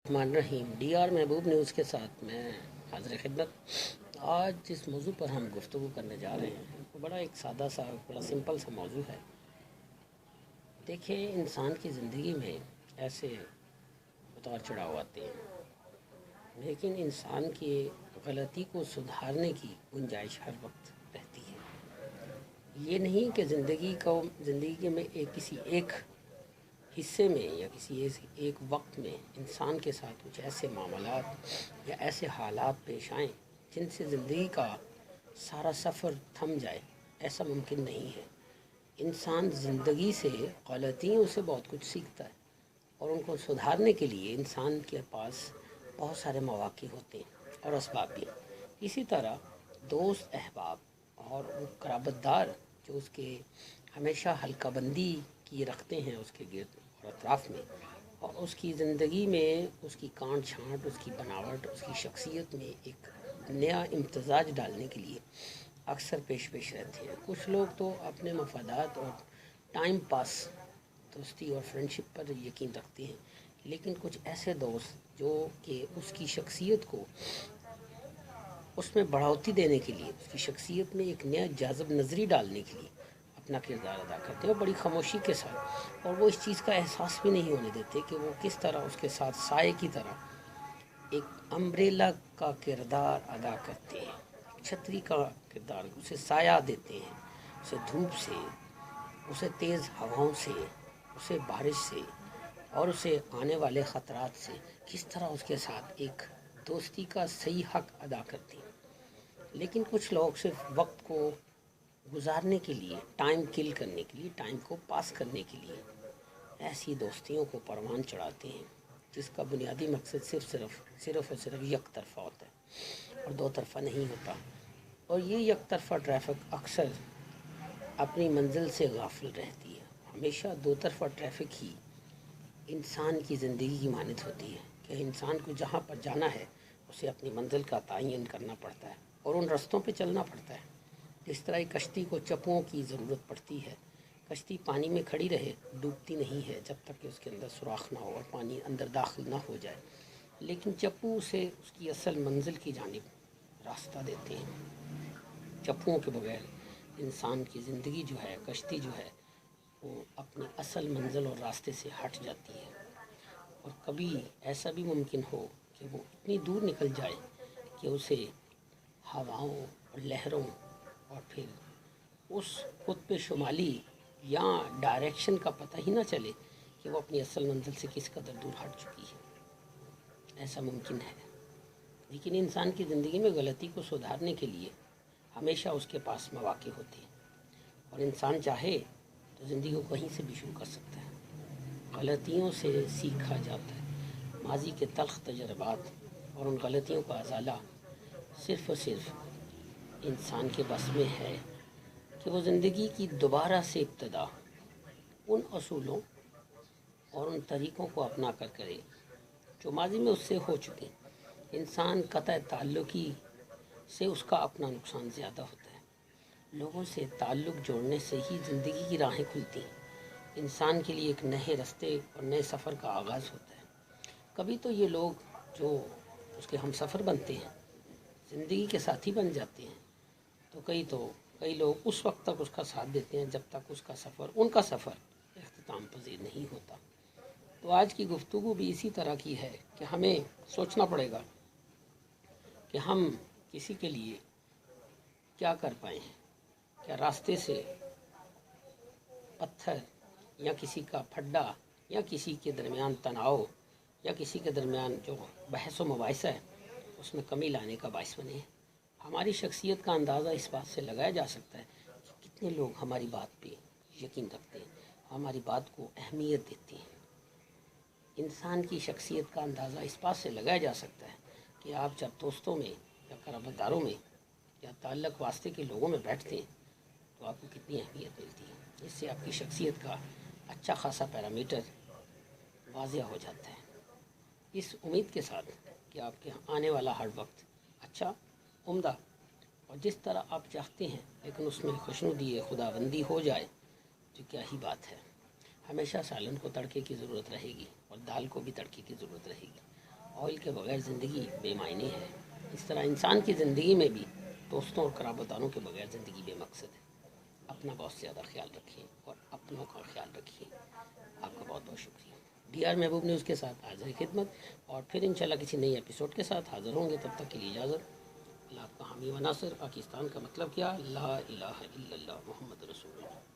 الرحمن الرحیم D R محبوب نیوز کے ساتھ میں حاضر خدمت۔ آج جس موضوع پر ہم گفتگو کرنے جا رہے ہیں وہ بڑا ایک سادہ سا بڑا سمپل سا موضوع ہے۔ دیکھیں، انسان کی زندگی میں ایسے اتار چڑھاؤ آتے ہیں، لیکن انسان کی غلطی کو سدھارنے کی گنجائش ہر وقت رہتی ہے۔ یہ نہیں کہ زندگی میں کسی ایک حصے میں یا کسی ایک وقت میں انسان کے ساتھ کچھ ایسے معاملات یا ایسے حالات پیش آئیں جن سے زندگی کا سارا سفر تھم جائے، ایسا ممکن نہیں ہے۔ انسان زندگی سے غلطیوں سے بہت کچھ سیکھتا ہے، اور ان کو سدھارنے کے لیے انسان کے پاس بہت سارے مواقع ہوتے ہیں اور اسباب بھی۔ اسی طرح دوست، احباب اور قرابت دار جو اس کے ہمیشہ حلقہ بندی کی رکھتے ہیں اس کے گرد اور اطراف میں، اور اس کی زندگی میں اس کی کانٹ چھانٹ، اس کی بناوٹ، اس کی شخصیت میں ایک نیا امتزاج ڈالنے کے لیے اکثر پیش رہتے ہیں۔ کچھ لوگ تو اپنے مفادات اور ٹائم پاس، دوستی اور فرینڈشپ پر یقین رکھتے ہیں، لیکن کچھ ایسے دوست جو کہ اس کی شخصیت کو اس میں بڑھوتی دینے کے لیے، اس کی شخصیت میں ایک نیا جاذب نظری ڈالنے کے لیے اپنا کردار ادا کرتے ہیں، اور بڑی خاموشی کے ساتھ، اور وہ اس چیز کا احساس بھی نہیں ہونے دیتے کہ وہ کس طرح اس کے ساتھ سائے کی طرح ایک امبریلا کا کردار ادا کرتے ہیں، ایک چھتری کا کردار، اسے سایہ دیتے ہیں، اسے دھوپ سے، اسے تیز ہواؤں سے، اسے بارش سے اور اسے آنے والے خطرات سے کس طرح اس کے ساتھ ایک دوستی کا صحیح حق ادا کرتے ہیں۔ لیکن کچھ لوگ صرف وقت کو گزارنے کے لیے، ٹائم کل کرنے کے لیے، ٹائم کو پاس کرنے کے لیے ایسی دوستیوں کو پروان چڑھاتے ہیں جس کا بنیادی مقصد صرف اور صرف یک طرفہ ہوتا ہے اور دو طرفہ نہیں ہوتا، اور یہ یک طرفہ ٹریفک اکثر اپنی منزل سے غافل رہتی ہے۔ ہمیشہ دو طرفہ ٹریفک ہی انسان کی زندگی کی مانند ہوتی ہے کہ انسان کو جہاں پر جانا ہے اسے اپنی منزل کا تعین کرنا پڑتا ہے اور ان رستوں پہ چلنا پڑتا ہے۔ جس طرح ایک کشتی کو چپوؤں کی ضرورت پڑتی ہے، کشتی پانی میں کھڑی رہے، ڈوبتی نہیں ہے جب تک کہ اس کے اندر سوراخ نہ ہو اور پانی اندر داخل نہ ہو جائے، لیکن چپو اسے اس کی اصل منزل کی جانب راستہ دیتے ہیں۔ چپوؤں کے بغیر انسان کی زندگی جو ہے، کشتی جو ہے، وہ اپنی اصل منزل اور راستے سے ہٹ جاتی ہے، اور کبھی ایسا بھی ممکن ہو کہ وہ اتنی دور نکل جائے کہ اسے ہواؤں اور لہروں اور پھر اس قطب شمالی یا ڈائریکشن کا پتہ ہی نہ چلے کہ وہ اپنی اصل منزل سے کس قدر دور ہٹ چکی ہے۔ ایسا ممکن ہے، لیکن انسان کی زندگی میں غلطی کو سدھارنے کے لیے ہمیشہ اس کے پاس مواقع ہوتے ہیں، اور انسان چاہے تو زندگی کو کہیں سے بھی شروع کر سکتا ہے۔ غلطیوں سے سیکھا جاتا ہے۔ ماضی کے تلخ تجربات اور ان غلطیوں کا ازالہ صرف اور صرف انسان کے بس میں ہے کہ وہ زندگی کی دوبارہ سے ابتدا ان اصولوں اور ان طریقوں کو اپنا کر کرے جو ماضی میں اس سے ہو چکے۔ انسان قطع تعلقی سے اس کا اپنا نقصان زیادہ ہوتا ہے۔ لوگوں سے تعلق جوڑنے سے ہی زندگی کی راہیں کھلتی ہیں۔ انسان کے لیے ایک نئے راستے اور نئے سفر کا آغاز ہوتا ہے۔ کبھی تو یہ لوگ جو اس کے ہم سفر بنتے ہیں، زندگی کے ساتھی بن جاتے ہیں، تو کئی لوگ اس وقت تک اس کا ساتھ دیتے ہیں جب تک اس کا سفر، ان کا سفر اختتام پذیر نہیں ہوتا۔ تو آج کی گفتگو بھی اسی طرح کی ہے کہ ہمیں سوچنا پڑے گا کہ ہم کسی کے لیے کیا کر پائیں۔ کیا راستے سے پتھر یا کسی کا پھڈا یا کسی کے درمیان تناؤ یا کسی کے درمیان جو بحث و مباحثہ ہے اس میں کمی لانے کا باعث بنے؟ ہماری شخصیت کا اندازہ اس بات سے لگایا جا سکتا ہے کہ کتنے لوگ ہماری بات پہ یقین رکھتے ہیں، ہماری بات کو اہمیت دیتے ہیں۔ انسان کی شخصیت کا اندازہ اس بات سے لگایا جا سکتا ہے کہ آپ جب دوستوں میں یا قرابت داروں میں یا تعلق واسطے کے لوگوں میں بیٹھتے ہیں تو آپ کو کتنی اہمیت ملتی ہے۔ اس سے آپ کی شخصیت کا اچھا خاصا پیرامیٹر واضح ہو جاتا ہے۔ اس امید کے ساتھ کہ آپ کے آنے والا ہر وقت اچھا، عمدہ اور جس طرح آپ چاہتے ہیں، لیکن اس میں خوشنودی خداوندی ہو جائے تو کیا ہی بات ہے۔ ہمیشہ سالن کو تڑکے کی ضرورت رہے گی اور دال کو بھی تڑکے کی ضرورت رہے گی، آئل کے بغیر زندگی بے معنی ہے، اس طرح انسان کی زندگی میں بھی دوستوں اور قرابتانوں کے بغیر زندگی بے مقصد ہے۔ اپنا بہت زیادہ خیال رکھیں اور اپنوں کا خیال رکھیں۔ آپ کا بہت بہت شکریہ۔ ڈی آر محبوب نیوز کے ساتھ حاضر خدمت، اور پھر انشاءاللہ کسی نئی ایپیسوڈ کے ساتھ حاضر ہوں گے۔ تب تک کے لیے اجازت۔ اللہ آپ کا حامی و ناصر۔ پاکستان کا مطلب کیا؟ لا الہ الا اللہ محمد رسول اللہ۔